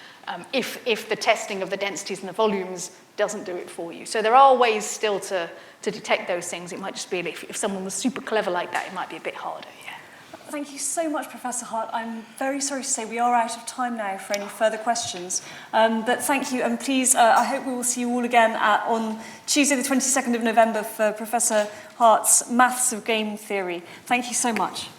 If the testing of the densities and the volumes doesn't do it for you. So there are ways still to detect those things. It might just be if someone was super clever like that, it might be a bit harder, yeah. Thank you so much, Professor Hart. I'm very sorry to say we are out of time now for any further questions. But thank you, and please, I hope we will see you all again on Tuesday the 22nd of November for Professor Hart's Maths of Game Theory. Thank you so much.